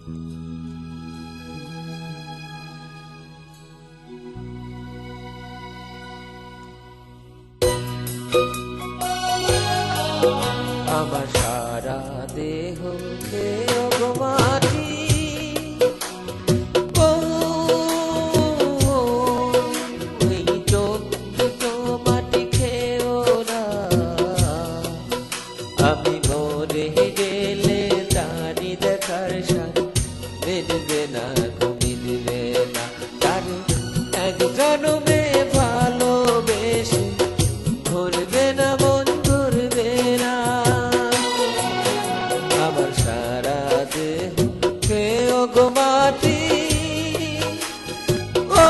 আমার সারা দেহ খেয়ে গো মাটি, ওই চোখ দুটো মাটি খেয়েও না। আমি মরে গেলে তারি দেখার সাথে মিলবে না গো, মিলবে না। তার এক জন্মে ভালোবেসে ধরবে না মন, ধরবে না। আমার সারা দেহ খেয়েও গো মাটি, ও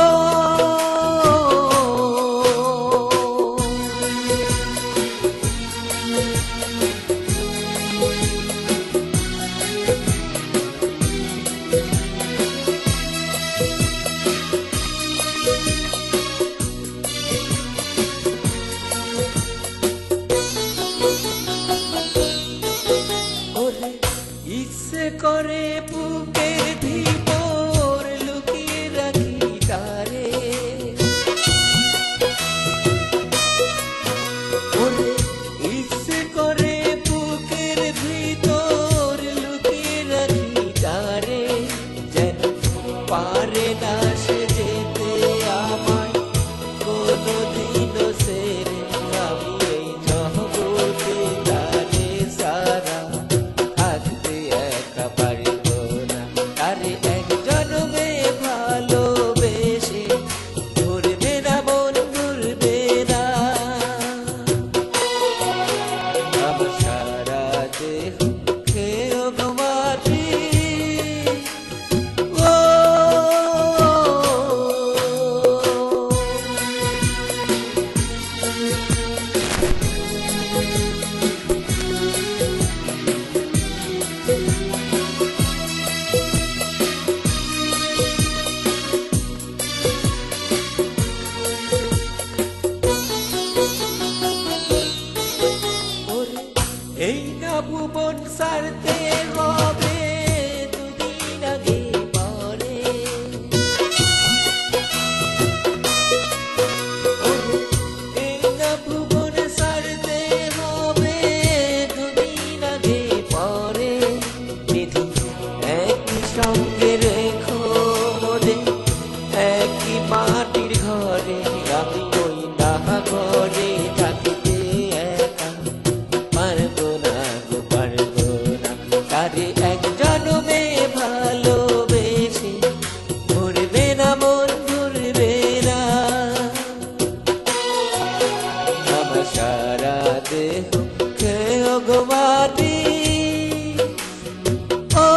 ইচ্ছে করে বুকের ভিতর লুকিয়ে রাখি তারে, ওরে ইচ্ছে করে বুকের ভিতর লুকিয়ে রাখি তারে, যেন পারে না সে যেতে আমায় কোনোদিনও ছেড়ে। আমি এই জগতে তারে সারা থাকতে একা পারিব না। তারে এক জন্মে ভালোবেসে ধরবে না মন, ধরবে না। আমার সারা দেহ খেয়েও গো মাটি, ও এই না ভুবন সারতে হবে দুদিন আগে পরে, এই না ভুবন সারতে হবে দুদিন আগে পরে। নিধি একই সঙ্গে রেখো মোদের একই মাটির ঘরে, আমি ওই না ঘরে থাকিতে একা পারবো না গো, পারবো না। তারে এক জন্মে ভালোবেসে ধরবে না মন, ধরবে না। আমার সারা দেহ খেয়েও গো মাটি, ও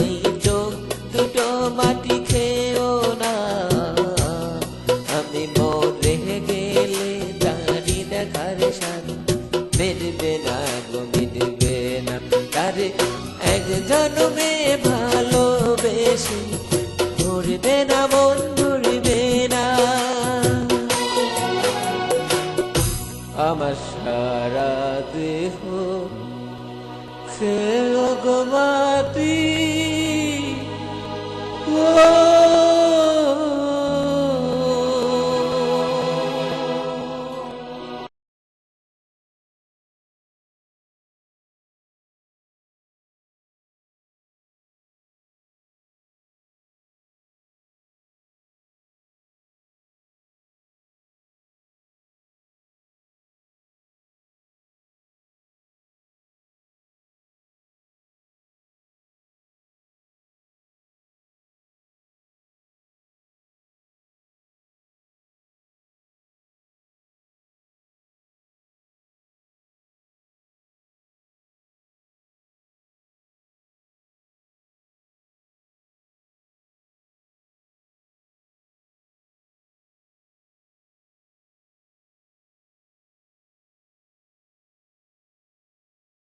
এই চোখ দুটো মাটি খেয়েও না। আমি মরে গেলে তারি দেখার সাথে মিলবে না গো, মিলবে না। তারে এক জন্মে ভালোবেসে ধরবে না মন, ধরবে না। আমার সারা দেহ খেয়েও গো মাটি, ও